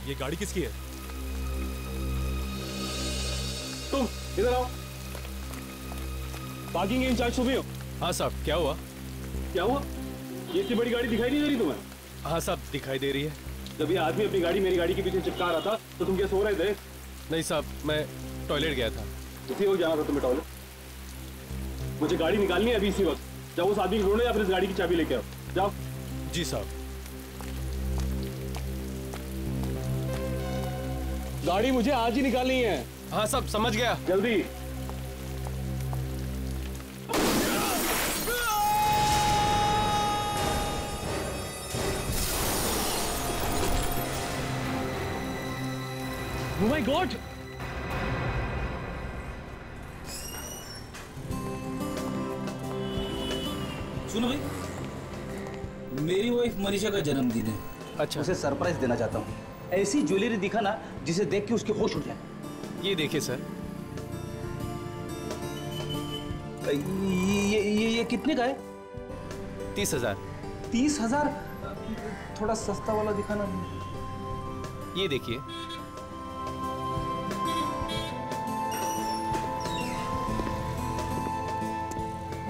ये गाड़ी किसकी है? तुम इधर आओ। पार्किंग इंचार्ज तुम ही हो? हाँ साहब, क्या हुआ? क्या हुआ? ये इतनी बड़ी गाड़ी दिखाई नहीं दे रही तुम्हें? हाँ साहब, दिखाई दे रही है। जब ये आदमी अपनी गाड़ी मेरी गाड़ी के पीछे चिपका रहा था तो तुम क्या सो रहे थे? नहीं साहब, मैं टॉयलेट गया था। इसी वक्त जाना था तुम्हें टॉयलेट? मुझे गाड़ी निकालनी है अभी इसी वक्त। जाओ उस आदमी को ढूंढो या फिर इस गाड़ी की चाबी लेके आओ। जाओ। जी साहब। गाड़ी मुझे आज ही निकालनी है। हाँ साहब, समझ गया। जल्दी। Oh my God! सुनो भाई, मेरी वाइफ मनीषा का जन्मदिन है। अच्छा, उसे सरप्राइज देना चाहता हूँ। ऐसी ज्वेलरी दिखाना जिसे देख के उसके होश उठ जाए। ये देखिए सर। ये कितने का है? 30,000। 30,000? थोड़ा सस्ता वाला दिखाना। ये देखिए।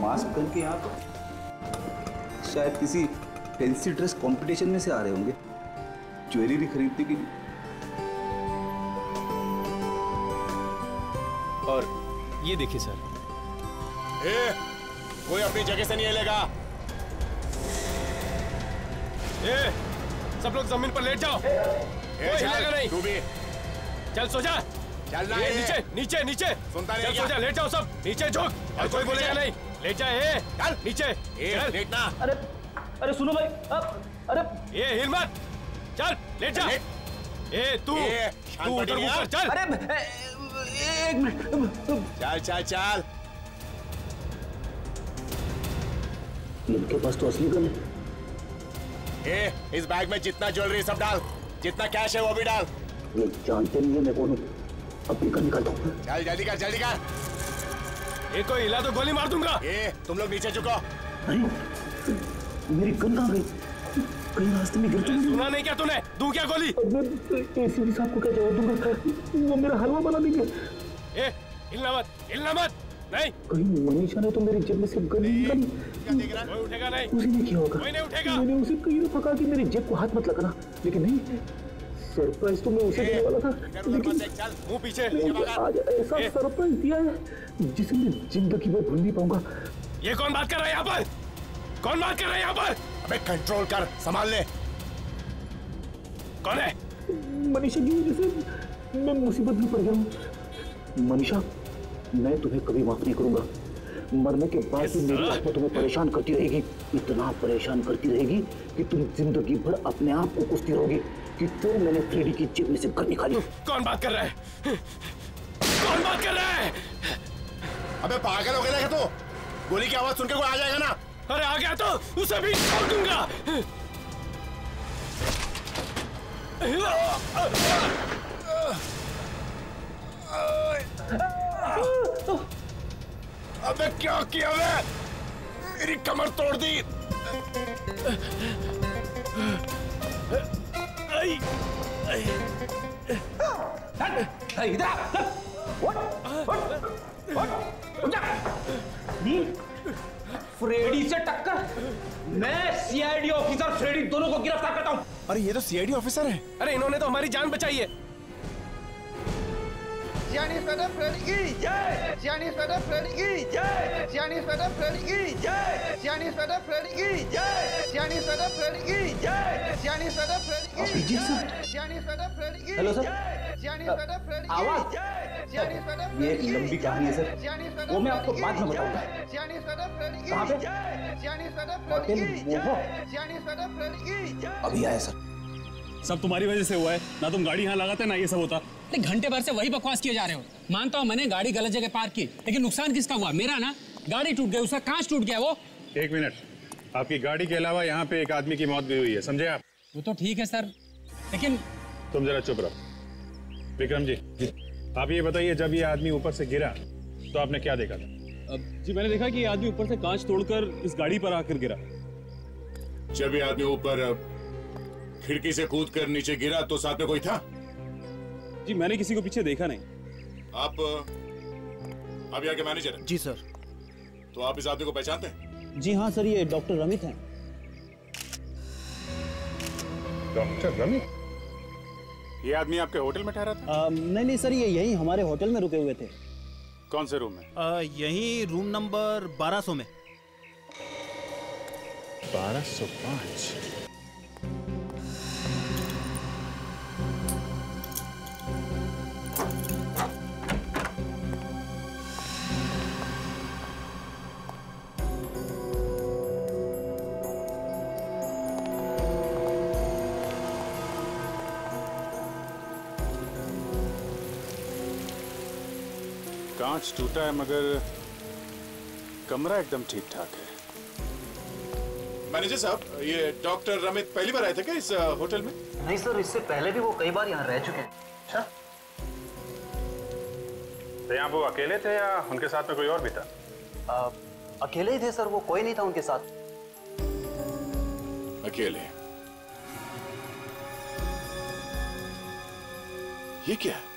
मास्क पहन के यहाँ तो शायद किसी फैंसी ड्रेस कंपटीशन में से आ रहे होंगे, ज्वेलरी खरीदने के लिए। और ये देखिए सर। कोई अपनी जगह से नहीं हिलेगा। सब लोग जमीन पर लेट जाओ। कोई हिलेगा नहीं। तू भी चल सो जा। चलना है। नीचे नीचे नीचे। सुनता नहीं चल सो जा, लेट जाओ सब। नीचे झुक। और कोई बोलेगा नहीं। लेट जा। चल नीचे। लेटना। अरे अरे सुनो भाई, अरे ये हिल मत। चल लेट जा। तू उधर मुंह कर। चल। अरे एक मिनट। चल चल चल। इनके पास तो असली गन है। इस बैग में जितना ज्वेलरी सब डाल, जितना कैश है वो भी डाल। ये जानते नहीं है मैं कौन हूँ। अपनी गन निकालता हूँ। चल जल्दी कर जल्दी कर। कोई हिला तो गोली मार दूंगा। तुम लोग नीचे झुको। मेरी गन कहाँ गई? कहीं रास्ते में गिर चुकी। सुना नहीं क्या तूने? दूं क्या गोली? एसीपी साहब को क्या जवाब दूंगा? वो मेरा हलवा बना देंगे। हिलना मत, हिलना मत। नहीं, कहीं मनीषा ने तो मेरी जेब में से गन निकाली। कोई उठेगा नहीं। उसी ने किया होगा। कोई नहीं उठेगा। मैंने उसे कहीं ना पका कि मेरी जेब को हाथ मत लगाना, लेकिन नहीं, सरप्राइज तो मैं उसे देने वाला था, लेकिन मुंह पीछे। आज ऐसा सरप्राइज दिया है जिसे मैं जिंदगी में भूल नहीं पाऊंगा। ये कौन बात कर रहा है यहाँ पर? कौन बात कर रहा है यहाँ पर? अबे कंट्रोल कर, संभाल ले। कौन है? मनीषा की वजह से मैं मुसीबत में पड़ गया हूँ। मनीषा, मैं तुम्हें कभी माफ नहीं करूंगा। मरने के बाद भी मेरी आत्मा तुम्हें परेशान करती रहेगी, इतना परेशान करती रहेगी कि तुम जिंदगी भर अपने आप को कोसती रहोगी कि क्यों मैंने फ्रेडी की जेब में से गन निकाली। कौन बात कर रहा है? कौन बात कर रहा है? अबे पागल हो गया क्या तू? गोली की आवाज सुनकर कोई आ जाएगा ना। अरे आ गया तो उसे भी छोड़ दूंगा। अबे क्या किया मैं? मेरी कमर तोड़ दी। इधर फ्रेडी से टक्कर। मैं सीआईडी ऑफिसर फ्रेडी दोनों को गिरफ्तार करता हूं। अरे ये तो सीआईडी ऑफिसर है। अरे इन्होंने तो हमारी जान बचाई है। सियानी इंस्पेक्टर फ्रेडी की जय। सियानी इंस्पेक्टर फ्रेडी की जय। सियानी इंस्पेक्टर फ्रेडी की जय। सियानी इंस्पेक्टर फ्रेडी की जय। सियानी इंस्पेक्टर फ्रेडी की जय। सियानी इंस्पेक्टर फ्रेडी की जय। सियानी इंस्पेक्टर फ्रेडी की। Hello sir. सियानी इंस्पेक्टर फ्रेडी की आवाज। सियानी इंस्पेक्टर ये एक लंबी कहानी है सर, वो मैं आपको बाद में बताऊंगा। सियानी इंस्पेक्टर फ्रेडी की कहाँ पे? जय। सियानी इंस्पेक्टर फ्रेडी की जय। सियानी इंस्पेक्टर फ्रेडी की जय। अभी आया सर। सब तुम्हारी वजह से हुआ है ना। तुम गाड़ी यहाँ लगाते ना ये सब होता। घंटे भर से वही बकवास किए जा रहे हो। मानता हूँ मैंने गाड़ी गलत जगह पार्क की, लेकिन नुकसान किसका हुआ? मेरा ना। गाड़ी टूट गई, उसका कांच टूट गया। वो 1 मिनट, आपकी गाड़ी के अलावा यहाँ पे एक आदमी की मौत भी हुई है, समझे आप? वो तो ठीक है सर, लेकिन तुम जरा चुप रहो। विक्रम जी, आप ये बताइए, जब ये आदमी ऊपर से गिरा तो आपने क्या देखा था? जी मैंने देखा कि ये आदमी ऊपर से कांच तोड़कर इस गाड़ी पर आकर गिरा। जब ये आदमी ऊपर खिड़की से कूद कर नीचे गिरा तो साथ में कोई था? जी मैंने किसी को पीछे देखा नहीं। आप यहाँ के मैनेजर हैं? जी सर। तो आप इस आदमी को पहचानते हैं? जी हाँ सर, ये डॉक्टर रमित हैं। डॉक्टर रमित? ये आदमी आपके होटल में ठहरा था? नहीं सर, ये यही हमारे होटल में रुके हुए थे। कौन से रूम में? यही रूम नंबर 1200 में। 1205। कांच टूटा है मगर कमरा एकदम ठीक ठाक है। मैनेजर साहब, ये डॉक्टर रमित पहली बार आए थे क्या इस होटल में? नहीं सर, इससे पहले भी वो कई बार यहाँ रह चुके हैं। अच्छा, तो यहाँ वो अकेले थे या उनके साथ में कोई और भी था? अकेले ही थे सर, वो कोई नहीं था उनके साथ। अकेले? ये क्या है?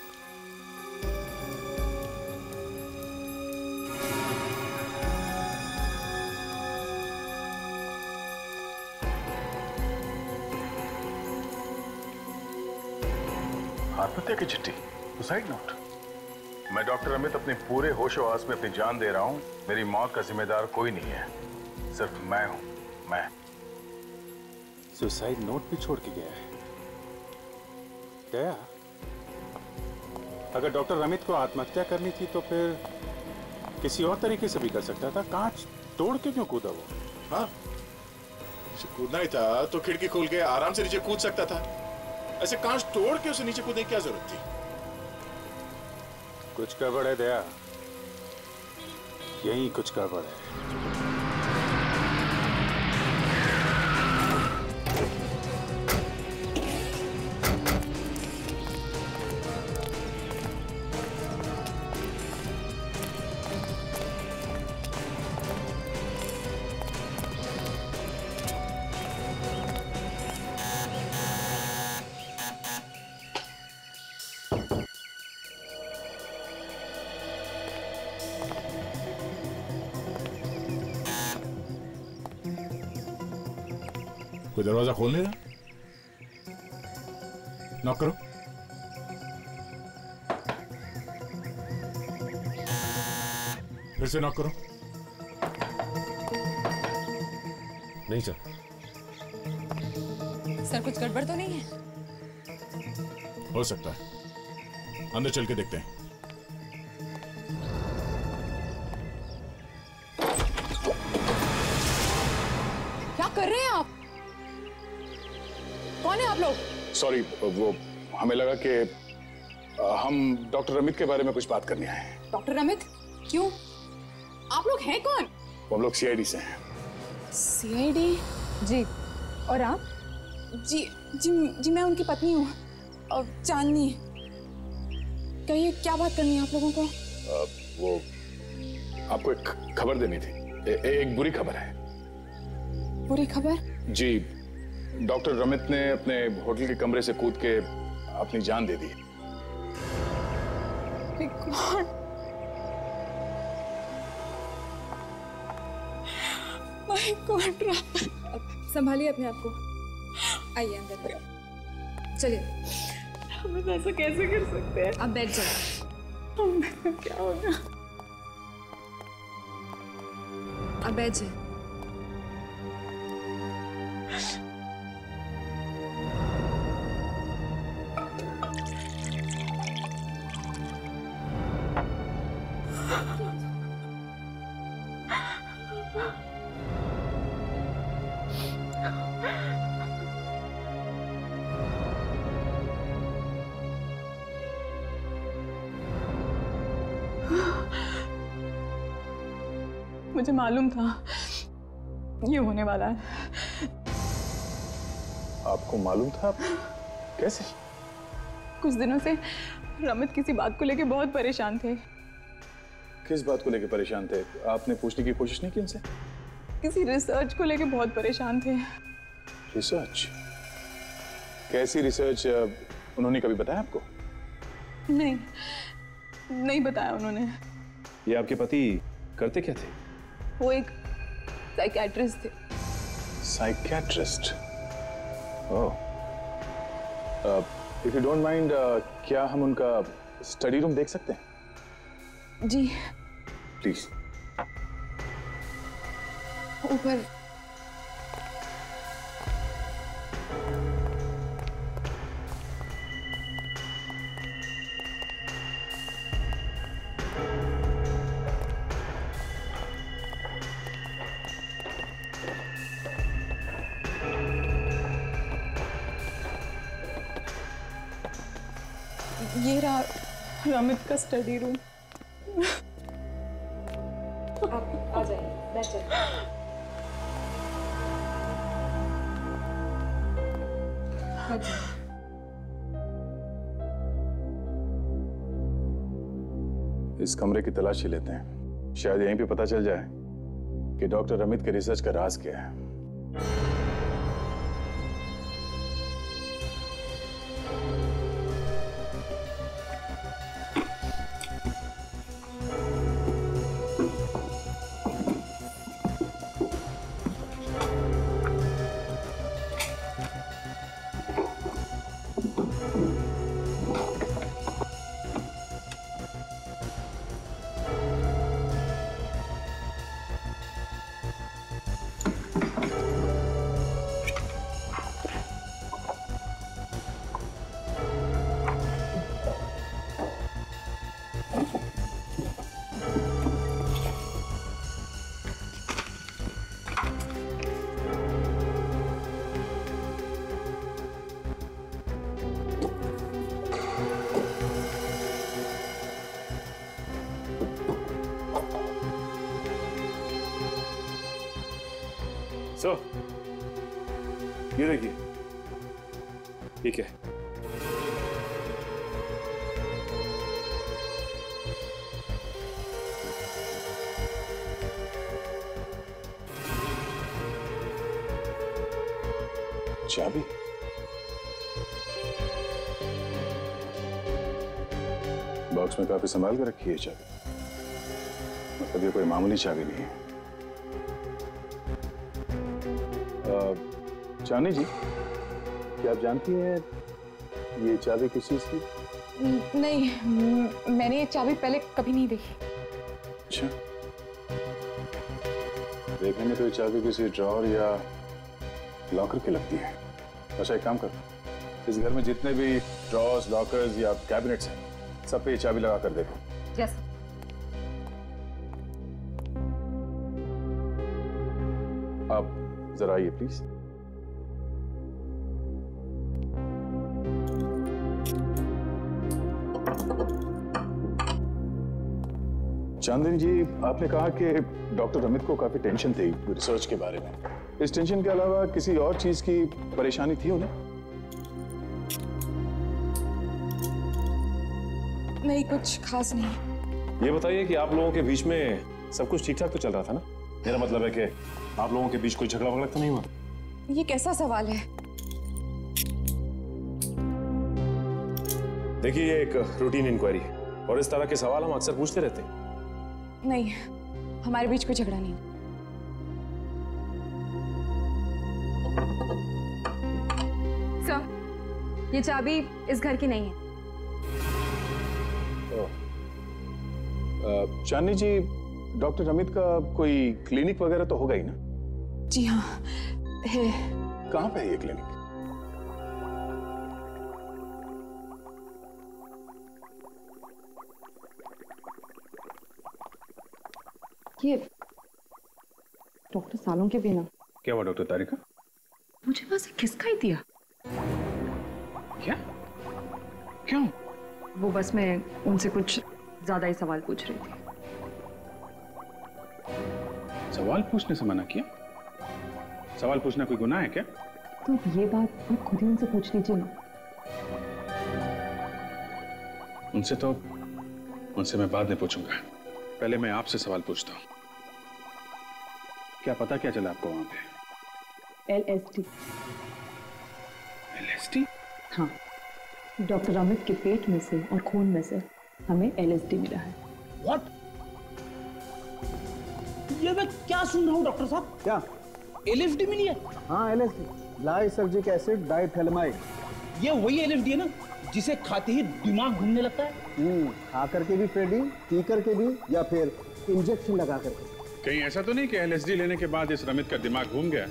आत्महत्या की चिट्ठी, सुसाइड नोट। मैं डॉक्टर अमित अपने पूरे होशो आस में अपनी जान दे रहा हूं। मेरी मौत का जिम्मेदार कोई नहीं है, सिर्फ मैं हूं। मैं सुसाइड नोट भी छोड़ के गया है। दया, अगर डॉक्टर अमित को आत्महत्या करनी थी तो फिर किसी और तरीके से भी कर सकता था। कांच तोड़ के क्यों कूदा वो? हाँ, कूदना ही था तो खिड़की खोल के आराम से नीचे कूद सकता था। ऐसे कांच तोड़ के उसे नीचे कूदने की क्या जरूरत थी? कुछ गड़बड़ है दया, यही कुछ गड़बड़ है। कोई दरवाजा खोल नहीं रहा? नॉक करो। फिर से नॉक करो। नहीं सर। सर कुछ गड़बड़ तो नहीं है? हो सकता है, अंदर चल के देखते हैं। क्या कर रहे हैं आप? कौन है आप लोग? सॉरी, वो हमें लगा कि हम डॉक्टर रमित के बारे में कुछ बात करने आए हैं। डॉक्टर रमित? क्यों? आप लोग हैं कौन? हम लोग सीआईडी से हैं। सीआईडी? जी। और आप? जी जी जी मैं उनकी पत्नी हूँ, चांदनी। कहिए, क्या बात करनी है आप लोगों को? वो आपको एक खबर देनी थी। एक बुरी खबर है। बुरी खबर? जी, डॉक्टर रमित ने अपने होटल के कमरे से कूद के अपनी जान दे दी। My God. संभालिए अपने आप को। आइए अंदर। चलिए। हम ऐसा कैसे कर सकते हैं? आप बैठ जाइए। क्या होगा? आप बैठ जाइए। मुझे मालूम था ये होने वाला है। आपको मालूम था? कैसे? कुछ दिनों से रमित किसी बात को लेके बहुत परेशान थे। किस बात को लेके परेशान थे? आपने पूछने की कोशिश नहीं की उनसे? किसी रिसर्च को लेके बहुत परेशान थे। रिसर्च? कैसी रिसर्च उन्होंने कभी बताया आपको? नहीं बताया उन्होंने। ये आपके पति करते क्या थे? वो एक साइकियाट्रिस्ट थे। Psychiatrist? Oh. If you don't mind, क्या हम उनका स्टडी रूम देख सकते हैं? जी प्लीज। ऊपर। ये रहा रमित का स्टडी रूम। आप आ जाइए, मैं चलती हूँ। इस कमरे की तलाशी लेते हैं, शायद यहीं पे पता चल जाए कि डॉक्टर अमित के रिसर्च का राज क्या है। सर, ये देखिए, ये क्या है? चाबी? बॉक्स में काफी संभाल कर रखी है चाबी। मतलब ये कोई मामूली चाबी नहीं है। चांदी जी, क्या आप जानती हैं ये चाबी किस चीज की? नहीं, मैंने ये चाबी पहले कभी नहीं देखी। अच्छा, देखने में तो ये चाबी किसी ड्रॉर या लॉकर की लगती है। अच्छा, एक काम कर, इस घर में जितने भी ड्रॉर्स, लॉकर्स या कैबिनेट्स हैं, सब पे ये चाबी लगा कर देखो। यस। आप जरा आइए प्लीज। चांदनी जी, आपने कहा कि डॉक्टर अमित को काफी टेंशन थी रिसर्च के बारे में। इस टेंशन के अलावा किसी और चीज की परेशानी थी उन्हें? नहीं, कुछ खास नहीं। ये बताइए कि आप लोगों के बीच में सब कुछ ठीक ठाक तो चल रहा था ना? मेरा मतलब है कि आप लोगों के बीच कोई झगड़ा वगड़ा तो नहीं हुआ? ये कैसा सवाल है? देखिए, ये एक रूटीन इंक्वायरी है और इस तरह के सवाल हम अक्सर पूछते रहते हैं। नहीं, हमारे बीच कोई झगड़ा नहीं। सर, ये चाबी इस घर की नहीं है। चांदनी जी, डॉक्टर अमित का कोई क्लिनिक वगैरह तो होगा ही ना? जी हाँ, है। कहाँ पे है ये क्लिनिक? ये डॉक्टर सालों के बिना। क्या हुआ डॉक्टर तारिका? मुझे बस खिसका ही दिया। क्या? क्यों? वो बस मैं उनसे कुछ ज्यादा ही सवाल पूछ रही थी। सवाल पूछने से मना किया? सवाल पूछना कोई गुनाह है क्या? तो ये बात आप खुद ही उनसे पूछ लीजिए ना। उनसे मैं बाद में पूछूंगा। पहले मैं आपसे सवाल पूछता हूँ। क्या पता क्या चला आपको वहां पे? LSD। LSD? हाँ, डॉक्टर अमित के पेट में से और खून में से हमें LSD मिला है। What? ये मैं क्या सुन रहा हूँ डॉक्टर साहब? क्या? LSD मिली है? हाँ, LSD, लाइसर्जिक एसिड डाइथैलेमाइड। ये वही LSD है ना जिसे खाते ही दिमाग घूमने लगता है? खा करके भी फ्रेडी, पी करके भी, या फिर इंजेक्शन लगा करके। कहीं ऐसा तो नहीं कि LSD लेने के बाद इस रमित का दिमाग घूम गया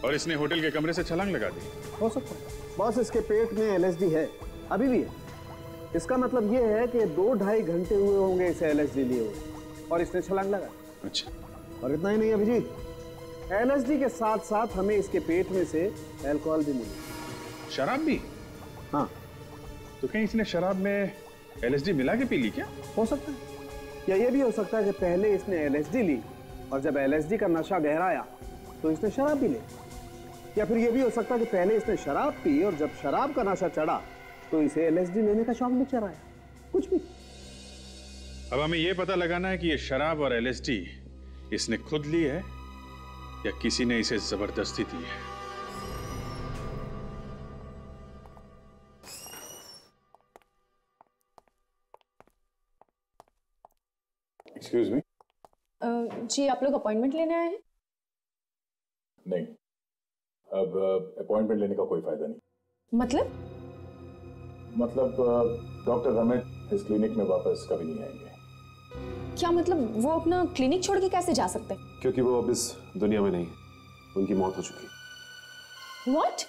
और इसने होटल के कमरे से छलांग लगा दी? हो सकता है। बॉस, इसके पेट में LSD है, अभी भी है। इसका मतलब ये है कि 2-2.5 घंटे हुए होंगे इसे LSD लिए हुए और इसने छलांग लगा। अच्छा। और इतना ही नहीं अभिजीत, LSD के साथ साथ हमें इसके पेट में से अल्कोहल भी मिली। शराब भी? हाँ। तो कहीं इसने शराब में LSD मिला के पी ली क्या? हो सकता है, या ये भी हो सकता है कि पहले इसने LSD ली और जब LSD का नशा गहराया तो इसने शराब भी ली, या फिर ये भी हो सकता है कि पहले इसने शराब पी और जब शराब का नशा चढ़ा तो इसे LSD लेने का शौक भी चढ़ाया। कुछ भी। अब हमें यह पता लगाना है कि ये शराब और LSD इसने खुद ली है या किसी ने इसे जबरदस्ती दी है। Excuse me. जी, आप लोग अपॉइंटमेंट लेने आए हैं? नहीं, अब अपॉइंटमेंट लेने का कोई फायदा नहीं। मतलब डॉक्टर रमित इस क्लिनिक में वापस कभी नहीं आएंगे। क्या मतलब वो अपना क्लिनिक छोड़ के कैसे जा सकते हैं? क्योंकि वो अब इस दुनिया में नहीं, उनकी मौत हो चुकी। What?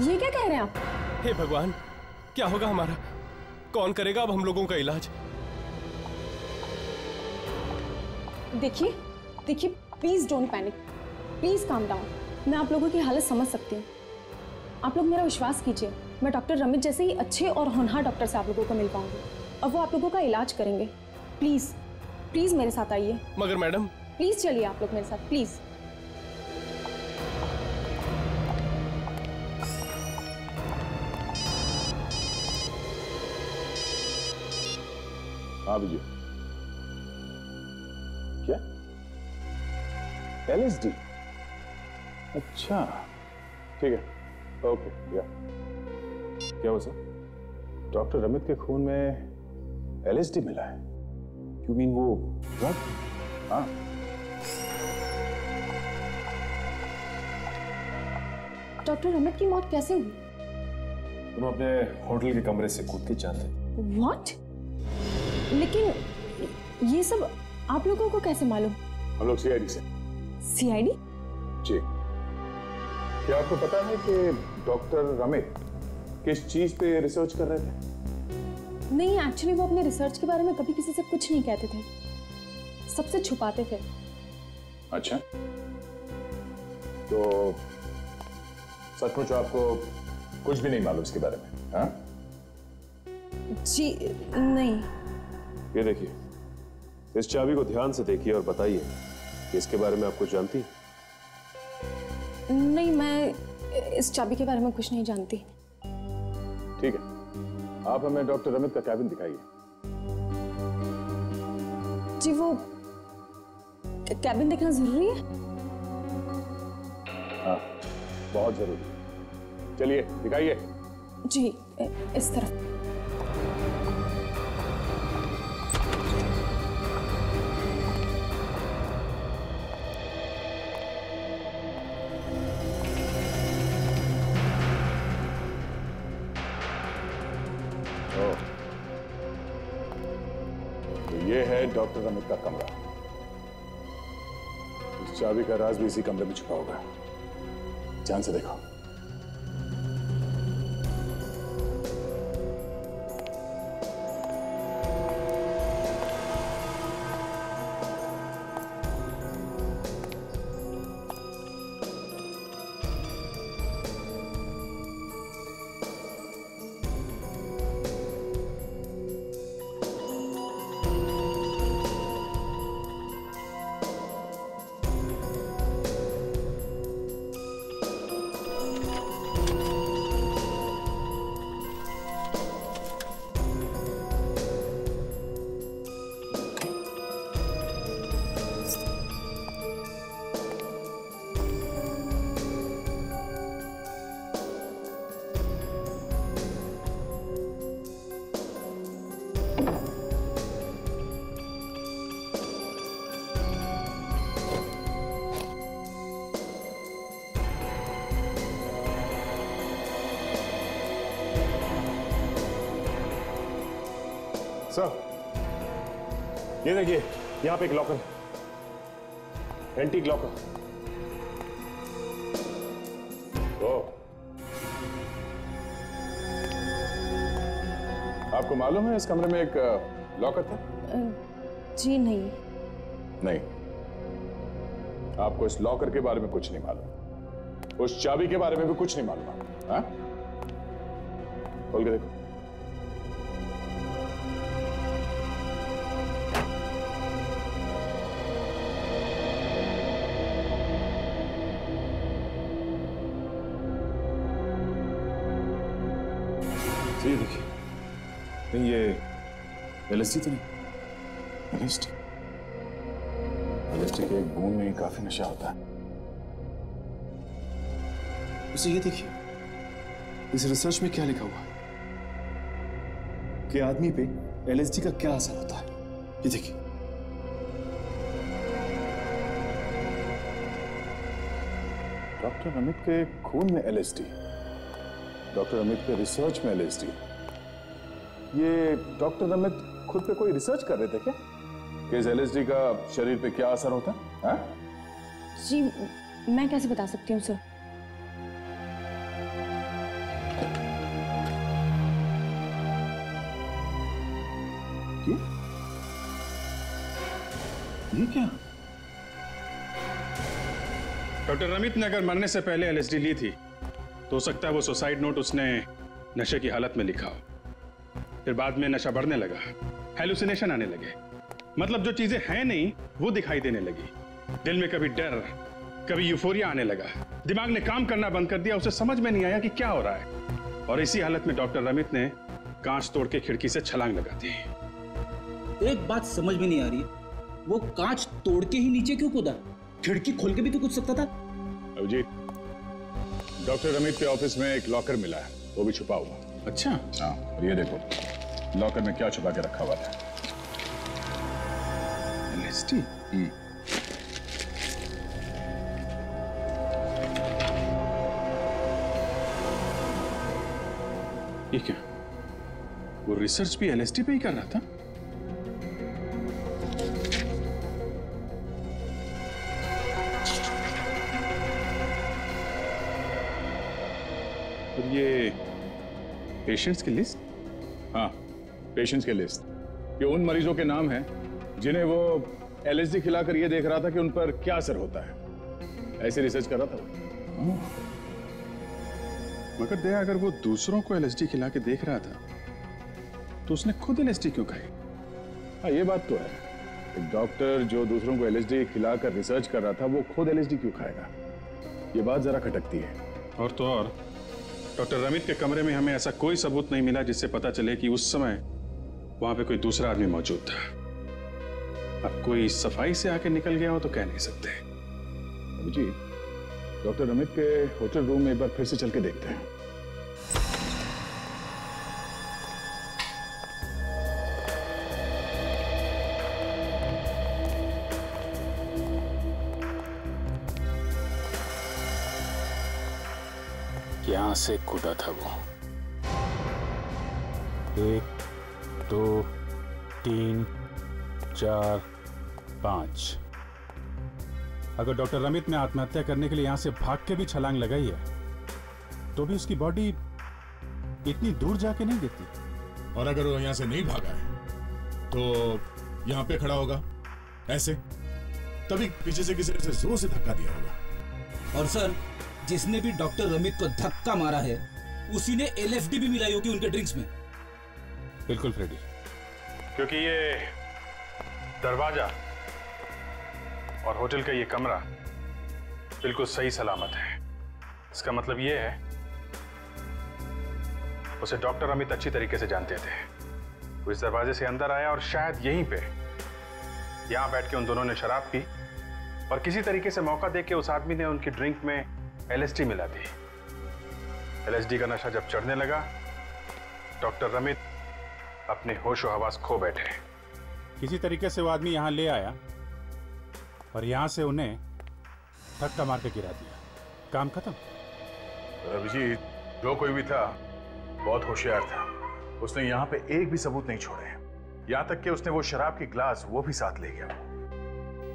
ये क्या कह रहे हैं आप? हे भगवान, क्या होगा हमारा? कौन करेगा अब हम लोगों का इलाज? देखिए, please don't panic, please calm down. मैं आप लोगों की हालत समझ सकती हूँ। आप लोग मेरा विश्वास कीजिए, मैं डॉक्टर रमित जैसे ही अच्छे और होनहार डॉक्टर से आप लोगों को मिल पाऊंगी और वो आप लोगों का इलाज करेंगे। प्लीज मेरे साथ आइए। मगर मैडम, प्लीज चलिए आप लोग मेरे साथ, प्लीज। हाँ विजय, क्या? LSD? अच्छा, ठीक है, ओके, या क्या हुआ सर? डॉक्टर रमित के खून में LSD मिला है। यू मीन वो ड्रग? हाँ। डॉक्टर रमित की मौत कैसे हुई? दोनों अपने होटल के कमरे से कूद के जाते। What? लेकिन ये सब आप लोगों को कैसे मालूम? हम लोग CID से। CID? जी। क्या आपको पता है कि डॉक्टर रमित किस चीज पे रिसर्च कर रहे थे? नहीं, एक्चुअली वो अपने रिसर्च के बारे में कभी किसी से कुछ नहीं कहते थे, सबसे छुपाते थे। अच्छा, तो सचमुच आपको कुछ भी नहीं मालूम इसके बारे में? हाँ? जी नहीं। ये देखिए, इस चाबी को ध्यान से देखिए और बताइए कि इसके बारे में आप कुछ जानती हैं? नहीं, मैं इस चाबी के बारे में कुछ नहीं जानती। ठीक है, आप हमें डॉक्टर रमित का कैबिन दिखाइए। जी, वो कैबिन देखना जरूरी है? हाँ, बहुत जरूरी। चलिए दिखाइए। जी, इस तरफ। ये है डॉक्टर रमित का कमरा। इस चाबी का राज भी इसी कमरे में छुपा होगा। ध्यान से देखो। सर, ये देखिए, यहाँ पे एक लॉकर, एंटीक लॉकर। आपको मालूम है इस कमरे में एक लॉकर था? जी नहीं। नहीं, आपको इस लॉकर के बारे में कुछ नहीं मालूम, उस चाबी के बारे में भी कुछ नहीं मालूम आपको, हाँ? खोल के देखो। ये देखिए, नहीं ये एलएसडी तो नहीं? एलएसडी के एक बूंद में काफी नशा होता है। उसे ये देखिए, इस रिसर्च में क्या लिखा हुआ है कि आदमी पे एलएसडी का क्या असर होता है। ये देखिए, डॉक्टर अमित के खून में एलएसडी, डॉक्टर अमित के रिसर्च में एलएसडी। ये डॉक्टर अमित खुद पे कोई रिसर्च कर रहे थे क्या कि इस एलएसडी का शरीर पे क्या असर होता है? हाँ? जी मैं कैसे बता सकती हूँ सर। ये क्या? डॉक्टर अमित ने अगर मरने से पहले एलएसडी ली थी तो हो सकता है वो सुसाइड नोट उसने नशे की हालत में लिखा हो, फिर बाद में नशा बढ़ने लगा, हेलुसिनेशन आने लगे, मतलब जो चीजें हैं नहीं वो दिखाई देने लगी, दिल में कभी डर कभी यूफोरिया आने लगा, दिमाग ने काम करना बंद कर दिया, उसे समझ में नहीं आया कि क्या हो रहा है, और इसी हालत में डॉक्टर अमित ने कांच तोड़ के खिड़की से छलांग लगा दी। एक बात समझ में नहीं आ रही है, वो कांच तोड़ के ही नीचे क्यों कूदा? खिड़की खोल के भी तो कूद सकता था। अभिजीत, डॉक्टर अमित के ऑफिस में एक लॉकर मिला है, वो भी छुपा हुआ। अच्छा? हाँ, और ये देखो लॉकर में क्या छुपा के रखा हुआ था। एलएसडी? ये क्या? वो रिसर्च भी एलएसडी पे ही कर रहा था? और ये पेशेंट्स की लिस्ट? हाँ, पेशेंट्स की लिस्ट। ये उन मरीजों के नाम हैं जिन्हें वो एलएसडी खिलाकर ये देख रहा था कि उन पर क्या असर होता है। ऐसे रिसर्च कर रहा था वो। मगर दया, अगर वो दूसरों को एलएसडी खिला के देख रहा था तो उसने खुद एलएसडी क्यों खाई? हाँ, ये बात तो है। एक डॉक्टर जो दूसरों को एलएसडी खिलाकर रिसर्च कर रहा था, वो खुद एलएसडी क्यों खाएगा? ये बात जरा खटकती है। और तो और डॉक्टर अमित के कमरे में हमें ऐसा कोई सबूत नहीं मिला जिससे पता चले कि उस समय वहां पे कोई दूसरा आदमी मौजूद था। अब कोई सफाई से आके निकल गया हो तो कह नहीं सकते। जी, डॉक्टर अमित के होटल रूम में एक बार फिर से चल के देखते हैं। यहां से कूदा था वो। 1 2 3 4 5। अगर डॉक्टर अमित ने आत्महत्या करने के लिए यहां से भाग के भी छलांग लगाई है तो भी उसकी बॉडी इतनी दूर जाके नहीं गिरती। और अगर वो यहां से नहीं भागा है तो यहां पे खड़ा होगा ऐसे, तभी पीछे से किसी ने जोर से धक्का दिया होगा। और सर, जिसने भी डॉक्टर अमित को धक्का मारा है उसी ने एलएसडी भी मिलाई होगी उनके ड्रिंक्स में। बिल्कुल फ्रेडी, क्योंकि ये दरवाजा और होटल का ये कमरा बिल्कुल सही सलामत है। इसका मतलब ये है उसे डॉक्टर अमित अच्छी तरीके से जानते थे। वो इस दरवाजे से अंदर आया और शायद यहीं पे यहां बैठ के उन दोनों ने शराब पी और किसी तरीके से मौका देके उस आदमी ने उनकी ड्रिंक में एलएसडी मिला दी। एलएसडी का नशा जब चढ़ने लगा, डॉक्टर अमित अपने होश और हवास खो बैठे। किसी तरीके से वो आदमी यहां ले आया और यहां से उन्हें धक्का मार के गिरा दिया। काम खत्म। अभिजीत, जो कोई भी था बहुत होशियार था। उसने यहाँ पे एक भी सबूत नहीं छोड़े। यहां तक कि उसने वो शराब की ग्लास वो भी साथ ले गया।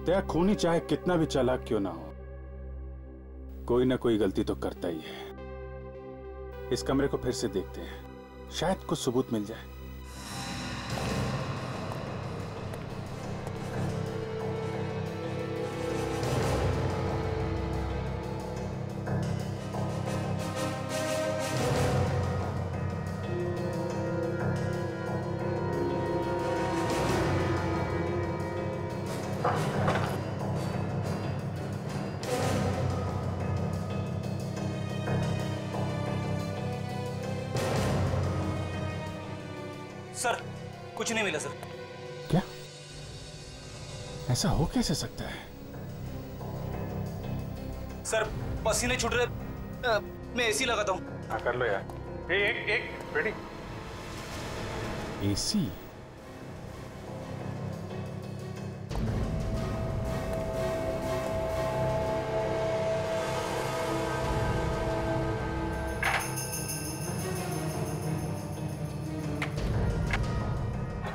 तेरा खूनी चाहे कितना भी चालाक क्यों ना हो, कोई ना कोई गलती तो करता ही है। इस कमरे को फिर से देखते हैं, शायद कुछ सबूत मिल जाए। सर कुछ नहीं मिला सर। क्या? ऐसा हो कैसे सकता है? सर पसीने छूट रहे, मैं एसी लगाता हूँ। हाँ कर लो यार। एक रेडी। एसी?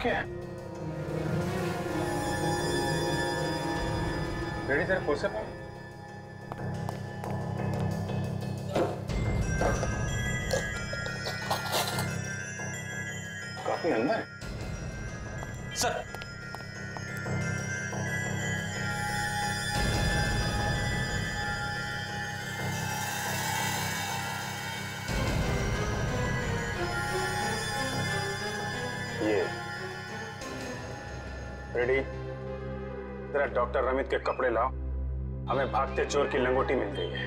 क्या? Ready sir, force up. काफी अंदर है सर। ये रेडी। जरा डॉक्टर रमित के कपड़े लाओ, हमें भागते चोर की लंगोटी मिल गई है।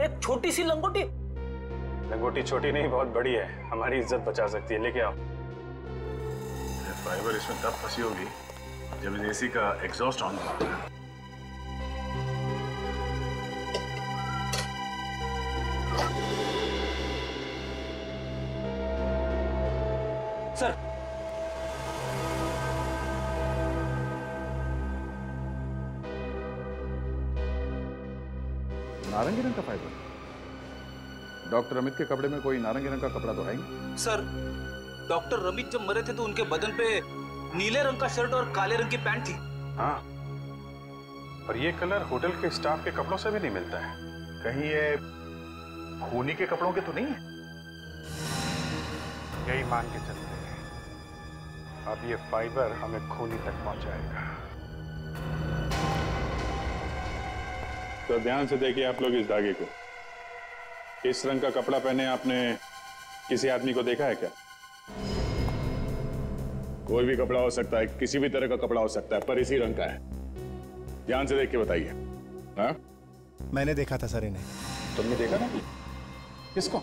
एक छोटी सी लंगोटी? लंगोटी छोटी नहीं, बहुत बड़ी है, हमारी इज्जत बचा सकती है। लेके आओ। फाइबर इसमें तब फंसी होगी जब इस एसी का एग्जॉस्ट ऑन होगा। सर नारंगी रंग का फाइबर? डॉक्टर अमित के कपड़े में कोई नारंगी रंग का कपड़ा तो है ही। सर डॉक्टर रमित जब मरे थे तो उनके बदन पे नीले रंग का शर्ट और काले रंग की पैंट थी। हाँ, पर ये कलर होटल के स्टाफ के कपड़ों से भी नहीं मिलता है। कहीं ये खूनी के कपड़ों के तो नहीं है? यही मान के चलते हैं, अब ये फाइबर हमें खूनी तक पहुंचाएगा। तो ध्यान से देखिए आप लोग इस धागे को। इस रंग का कपड़ा पहने आपने किसी आदमी को देखा है क्या? कोई भी कपड़ा हो सकता है, किसी भी तरह का कपड़ा हो सकता है, पर इसी रंग का है। ध्यान से देख के बताइए। हाँ? मैंने देखा था सर इन्हें। तुमने देखा ना? किसको?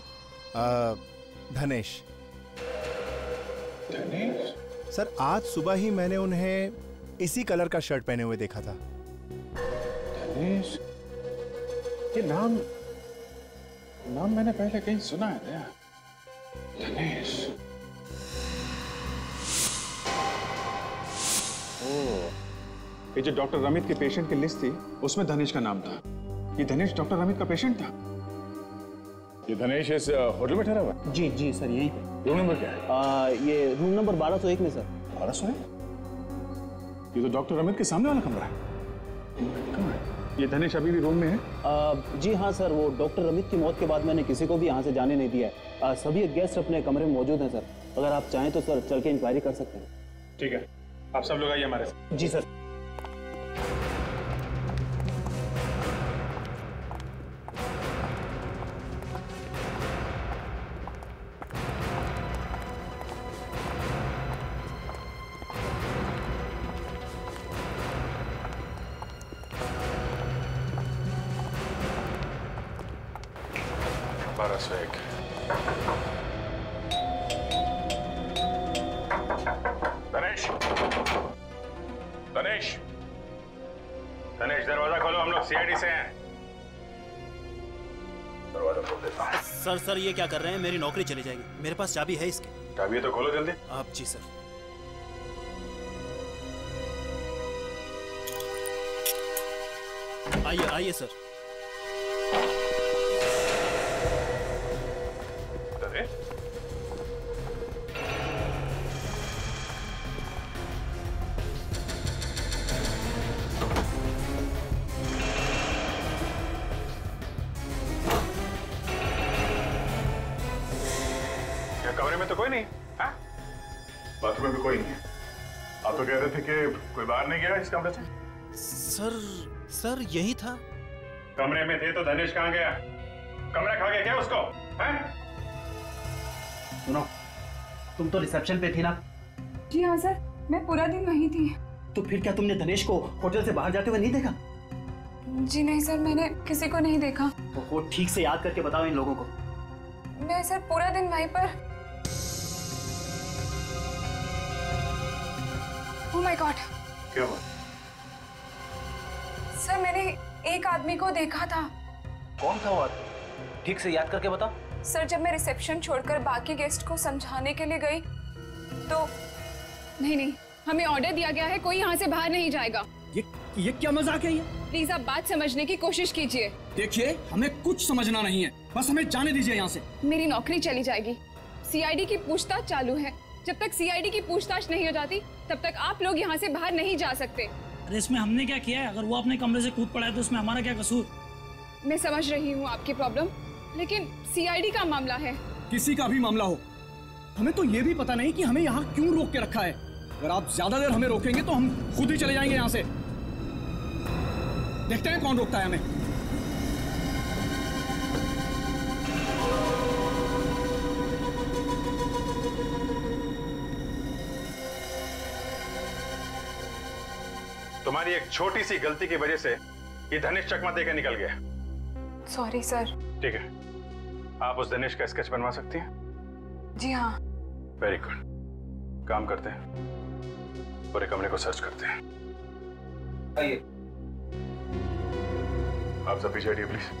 धनेश। धनेश? सर आज सुबह ही मैंने उन्हें इसी कलर का शर्ट पहने हुए देखा था। धनेश? ये नाम मैंने पहले कहीं सुना है क्या? धनेश। ये जो डॉक्टर रमित के पेशेंट की लिस्ट थी उसमें धनेश का नाम था। ये धनेश डॉक्टर रमित का पेशेंट था। ये धनेश इस होटल में ठहरा हुआ? जी जी सर यही पे। रूम नंबर क्या है? ये रूम नंबर 1201 में सर। 1201? ये तो डॉक्टर रमित के सामने वाला कमरा है। कहाँ है? ये धनेश अभी भी रूम में है? जी हाँ सर, वो डॉक्टर रमित की मौत के बाद मैंने किसी को भी यहाँ से जाने नहीं दिया है। सभी गेस्ट अपने कमरे में मौजूद हैं सर। अगर आप चाहें तो सर चल के इंक्वायरी कर सकते हैं। ठीक है, आप सब लोग आइए हमारे साथ। जी सर। धनेश, धनेश, धनेश दरवाजा खोलो, हम लोग सीआईडी से हैं। दरवाजा खोल देता हूँ। सर ये क्या कर रहे हैं? मेरी नौकरी चली जाएगी। मेरे पास चाबी है इसकी। चाबी है तो खोलो जल्दी। आप? जी सर। आइए आइए सर। कमरे में तो कोई नहीं? हाँ? बाथरूम में भी कोई नहीं है। आप तो कह रहे थे कि कोई बाहर नहीं गया इस कमरे से? सर यही था। कमरे में थे तो धनेश कहाँ गया? कमरा खा गया क्या उसको? हैं? सुनो, तुम तो रिसेप्शन पे थी ना? जी हाँ सर, मैं पूरा दिन वहीं थी। तो फिर क्या तुमने धनेश को होटल से बाहर जाते हुए नहीं देखा? जी नहीं सर, मैंने किसी को नहीं देखा। तो वो ठीक से याद करके बताओ इन लोगों को। मैं सर पूरा दिन वहीं पर। Oh my God. क्या हुआ? सर मैंने एक आदमी को देखा था। कौन था वो आदमी? ठीक से याद करके बताओ। सर जब मैं रिसेप्शन छोड़कर बाकी गेस्ट को समझाने के लिए गई तो नहीं, हमें ऑर्डर दिया गया है, कोई यहाँ से बाहर नहीं जाएगा। ये क्या मजाक है ये? प्लीज आप बात समझने की कोशिश कीजिए। देखिए, हमें कुछ समझना नहीं है, बस हमें जाने दीजिए यहाँ से। मेरी नौकरी चली जाएगी। सीआईडी की पूछताछ चालू है। जब तक सीआईडी की पूछताछ नहीं हो जाती तब तक आप लोग यहाँ से बाहर नहीं जा सकते। अरे इसमें हमने क्या किया है? अगर वो अपने कमरे से कूद पड़ा है तो उसमें हमारा क्या कसूर? मैं समझ रही हूँ आपकी प्रॉब्लम, लेकिन सीआईडी का मामला है। किसी का भी मामला हो, हमें तो ये भी पता नहीं कि हमें यहाँ क्यों रोक के रखा है। अगर आप ज्यादा देर हमें रोकेंगे तो हम खुद ही चले जाएंगे यहाँ से। देखते हैं कौन रोकता है हमें। तुम्हारी एक छोटी सी गलती की वजह से ये धनेश चकमा देकर निकल गया। Sorry sir. ठीक है, आप उस धनेश का स्केच बनवा सकती हैं? जी हाँ। Very good. काम करते हैं, पूरे कमरे को सर्च करते हैं। आइए। आप सब पीछे हटिए प्लीज।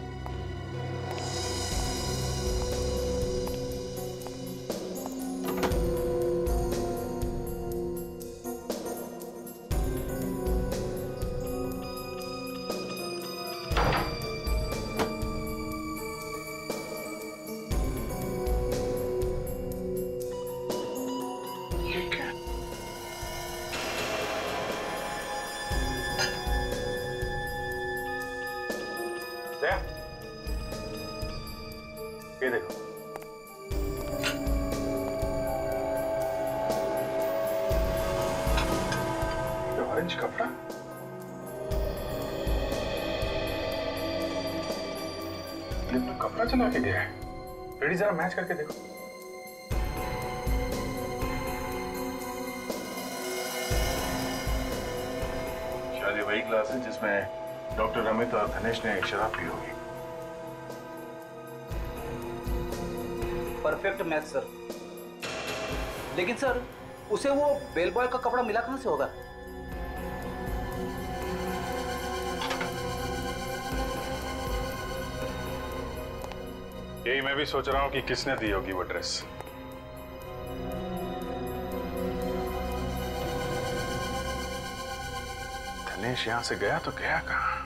ये देखो, ये ऑरेंज कपड़ा, ये कपड़ा चला के गया है। रेडी, जरा मैच करके देखो। शायद ये वही क्लास है जिसमें डॉक्टर अमित और धनेश ने शराब पी होगी। Perfect match sir. लेकिन सर, उसे वो बेल बॉय का कपड़ा मिला कहां से होगा? यही मैं भी सोच रहा हूं कि किसने दी होगी वो ड्रेस। धनेश यहां से गया तो गया कहां?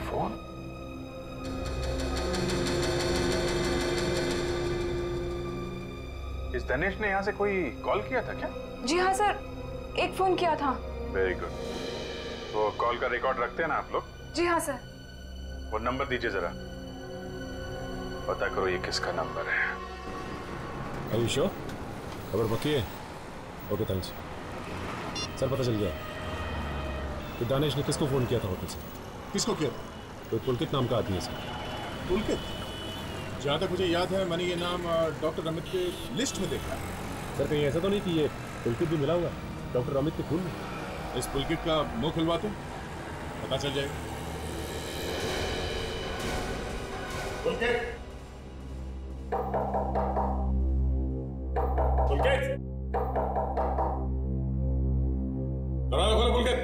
फोन? इस धनेश ने यहां से कोई कॉल किया था क्या? जी हाँ सर, एक फोन किया था। Very good. वो कॉल का रिकॉर्ड रखते हैं ना आप लोग? जी हाँ सर। वो नंबर दीजिए जरा, पता करो ये किसका नंबर है। आयुषो, खबर पक्की है? Okay thanks. सर पता चल गया कि दानिश ने किसको फोन किया था होटल से। किसको किया था? कोई पुलकित नाम का आदमी है सर। पुलकित? जहाँ तक मुझे याद है मैंने ये नाम डॉक्टर अमित के लिस्ट में देखा है। सर कहीं ऐसा तो नहीं कि ये पुलकित भी मिला हुआ डॉक्टर अमित के खून में? इस पुलकित का मुंह खुलवाते पता चल जाएगा। पुलकित! पुलकित! दरवाजा खोलो पुलकित!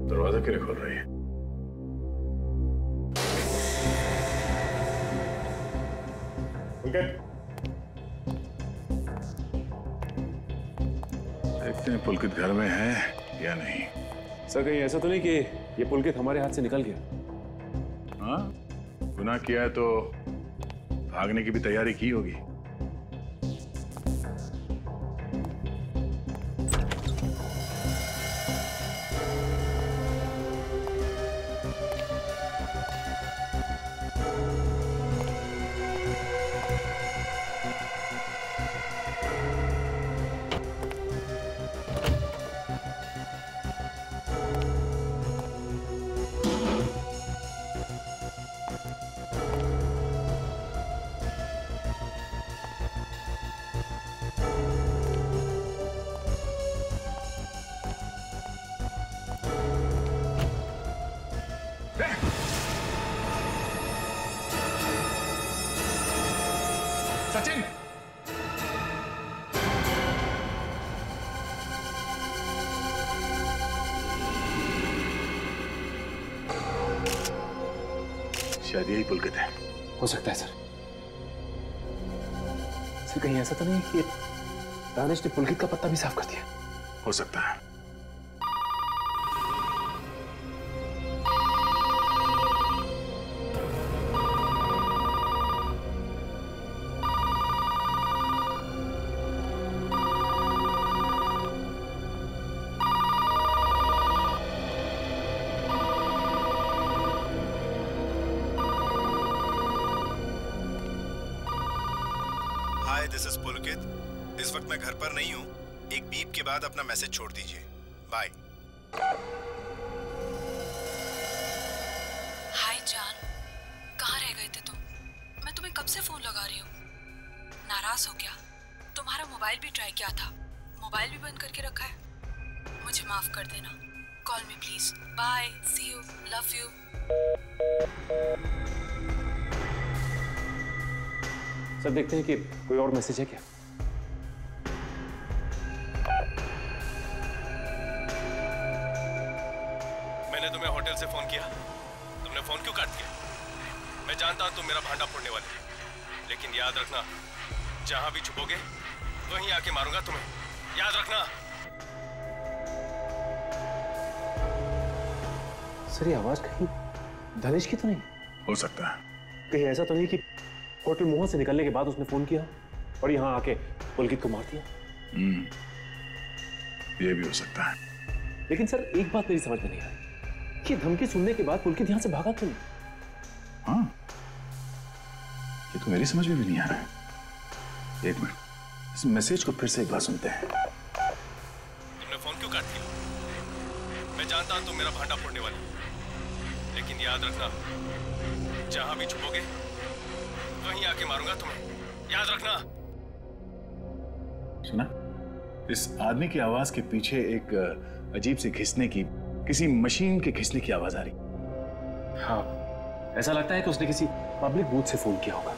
दरवाजा क्यों खोल रही है? पुलकित! देखते हैं पुलकित घर में है या नहीं। सर कहीं ऐसा तो नहीं कि ये पुलकित हमारे हाथ से निकल गया? हाँ, गुनाह किया है तो भागने की भी तैयारी की होगी। सचिन। शायद यही पुलकित है। हो सकता है सर। सर कहीं ऐसा तो नहीं कि दानिश ने पुलकित का पत्ता भी साफ कर दिया? हो सकता है। हाय, दिस इज पुलकित। इस वक्त मैं घर पर नहीं हूँ। एक बीप के बाद अपना मैसेज छोड़ दीजिए। बाय। हाय जान, कहाँ रह गए थे तुम? मैं तुम्हें कब से फोन लगा रही हूँ। नाराज हो क्या? तुम्हारा मोबाइल भी ट्राई किया था, मोबाइल भी बंद करके रखा है। मुझे माफ कर देना। Call me please. Bye, see you, love you. Sir देखते हैं कि कोई और मैसेज है क्या। मैंने तुम्हें होटल से फोन किया, तुमने फोन क्यों काट दिया? मैं जानता हूं तुम मेरा भांडा फोड़ने वाले, लेकिन याद रखना, जहां भी छुपोगे वहीं आके मारूंगा तुम्हें, याद रखना। सर ये आवाज कहीं धनेश की तो नहीं? हो सकता है। कहीं ऐसा तो नहीं कि होटल मोहन से निकलने के बाद उसने फोन किया और यहाँ आके पुलकित को मार दिया? ये भी हो सकता है। लेकिन सर एक बात मेरी समझ में नहीं आई कि धमकी सुनने के बाद पुलकित यहाँ से भागा क्यों नहीं? हाँ, ये तो मेरी समझ में भी नहीं आ रहा है। एक मिनट, इस मैसेज को फिर से एक बार सुनते हैं। तुमने फोन क्यों काट दिया? मैं जानता हूं तुम मेरा भांडा फोड़ने वाले, लेकिन याद रखना, जहां भी छुपोगे वहीं आके मारूंगा तुम्हें, याद रखना। सुना? इस आदमी की आवाज के पीछे एक अजीब सी घिसने की, किसी मशीन के घिसने की आवाज आ रही। हाँ, ऐसा लगता है कि उसने किसी पब्लिक बूथ से फोन किया होगा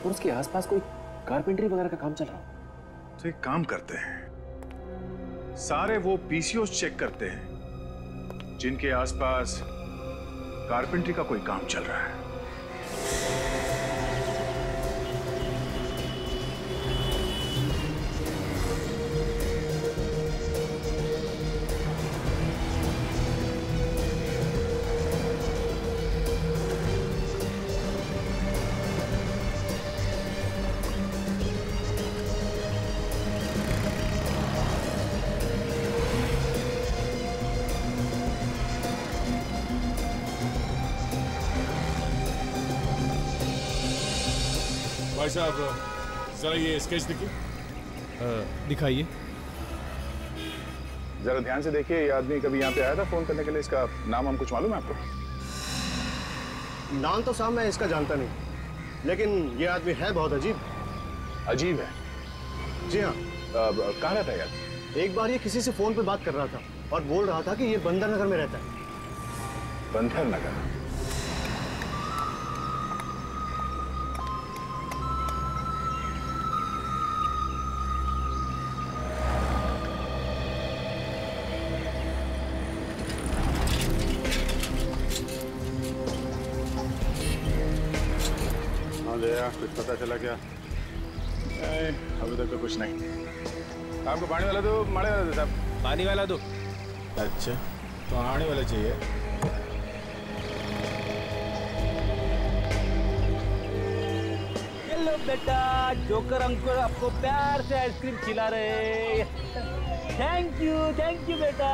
और उसके आसपास कोई कारपेंटरी वगैरह का काम चल रहा हो। तो एक काम करते हैं, सारे वो पीसीओस चेक करते हैं जिनके आसपास कारपेंटरी का कोई काम चल रहा है। भाई साहब जरा ये स्केच दिखिए। दिखाइए। जरा ध्यान से देखिए, ये आदमी कभी यहाँ पे आया था फोन करने के लिए? इसका नाम हम कुछ मालूम है आपको? नाम तो साहब मैं इसका जानता नहीं, लेकिन ये आदमी है बहुत अजीब। अजीब है? जी हाँ। कहाँ रहता है यार? एक बार ये किसी से फोन पे बात कर रहा था और बोल रहा था कि ये बंदर नगर में रहता है। बंदर नगर? कुछ पता चला क्या? अभी तक तो कुछ नहीं। आपको पानी वाला दो, माड़े वाला दो साहब? पानी वाला दो। अच्छा, तो आने वाला चाहिए। हेलो बेटा, जोकर अंकल आपको प्यार से आइसक्रीम खिला रहे। थैंक यू बेटा।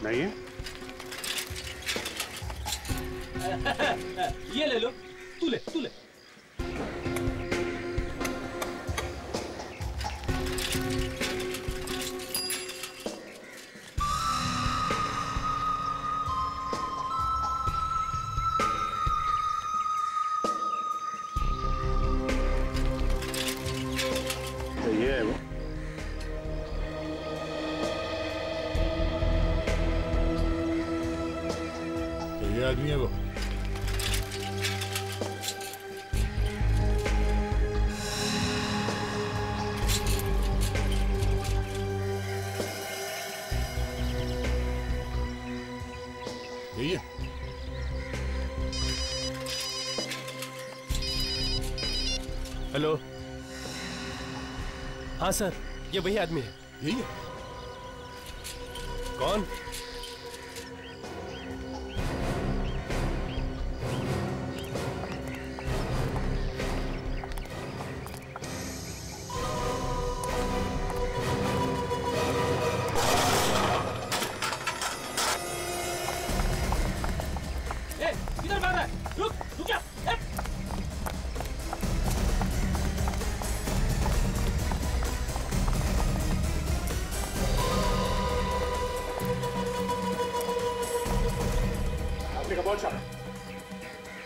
नहीं है? ये ले लो, तू ले। आदमी है वो? यही है। हेलो। हाँ सर, ये वही आदमी है। यही है। कौन? किधर भाग रहा है? रुक जा। आपने का बहुत शाह।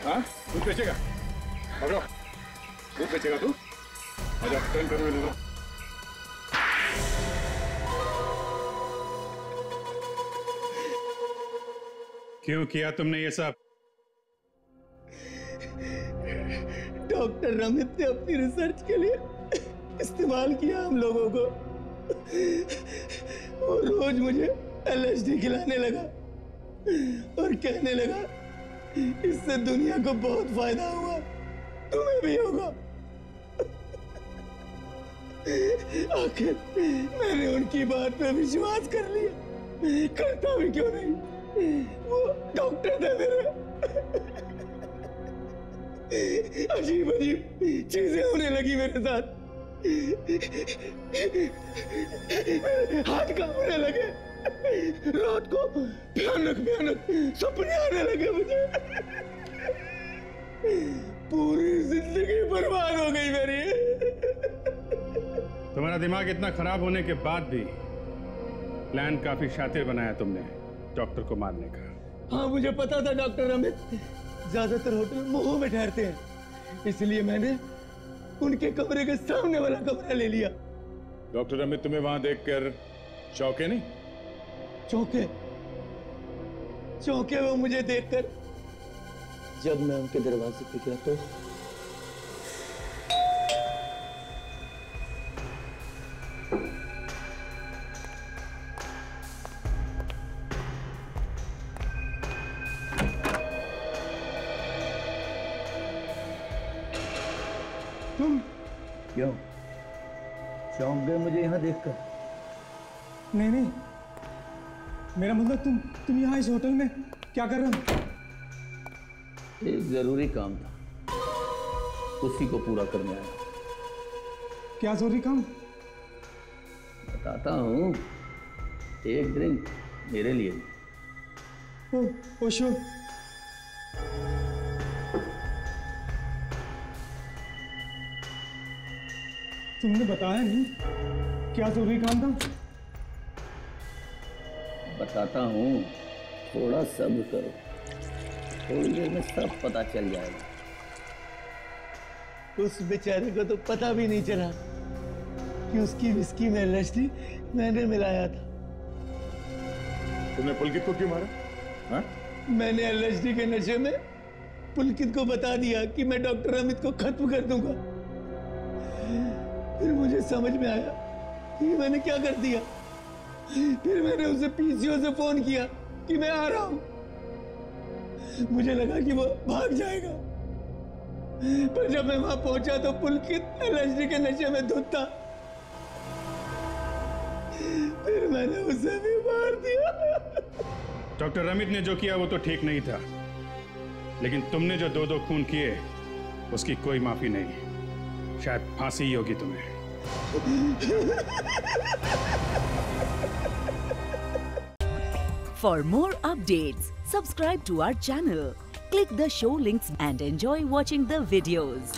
हाँ, दूध बेचेगा? पकड़ो, दूध बेचेगा तू? आजा, टर्न करो ले लो। क्यों किया तुमने ये सब? डॉक्टर रमित ने अपनी रिसर्च के लिए इस्तेमाल किया हम लोगों को। और रोज मुझे LSD खिलाने लगा और कहने लगा इससे दुनिया को बहुत फायदा हुआ, तुम्हें भी होगा। आखिर मैंने उनकी बात पे विश्वास कर लिया, करता भी क्यों नहीं, वो डॉक्टर थे मेरे। अजीब अजीब चीजें होने लगी मेरे साथ, हाथ कांपने लगे, रात को भयानक भयानक सपने आने लगे मुझे। पूरी जिंदगी बर्बाद हो गई मेरी। तुम्हारा दिमाग इतना खराब होने के बाद भी प्लान काफी शातिर बनाया तुमने डॉक्टर को मारने का। हाँ, मुझे पता था डॉक्टर रमित ज्यादातर होटल मोह में ठहरते हैं, इसलिए मैंने उनके कमरे के सामने वाला कमरा ले लिया। डॉक्टर रमित तुम्हें वहां देखकर चौंके नहीं? चौंके वो मुझे देखकर। जब मैं उनके दरवाजे पे गया तो तुम क्यों चौंक गए मुझे यहाँ देखकर? नहीं, मेरा मतलब तुम यहाँ इस होटल में क्या कर रहे हो? एक जरूरी काम था, उसी को पूरा करने आया। क्या जरूरी काम? बताता हूँ, एक ड्रिंक मेरे लिए। ओ श्योर। तुमने बताया नहीं क्या जरूरी काम था? बताता हूँ, थोड़ा सब्र करो, थोड़ी देर में सब पता चल जाएगा। उस बेचारे को तो पता भी नहीं चला कि उसकी विस्की में LSD मैंने मिलाया था। तुमने पुलकित को क्यों मारा? हाँ? मैंने LSD के नशे में पुलकित को बता दिया कि मैं डॉक्टर अमित को खत्म कर दूंगा। फिर मुझे समझ में आया कि मैंने क्या कर दिया। फिर मैंने उसे PCO से फोन किया कि मैं आ रहा हूं। मुझे लगा कि वो भाग जाएगा, पर जब मैं वहां पहुंचा तो पुलकित LSD के नशे में धुत था। फिर मैंने उसे भी मार दिया। डॉक्टर रमित ने जो किया वो तो ठीक नहीं था, लेकिन तुमने जो दो खून किए उसकी कोई माफी नहीं। शायद फांसी ही होगी तुम्हें। For more updates, subscribe to our channel, click the show links and enjoy watching the videos.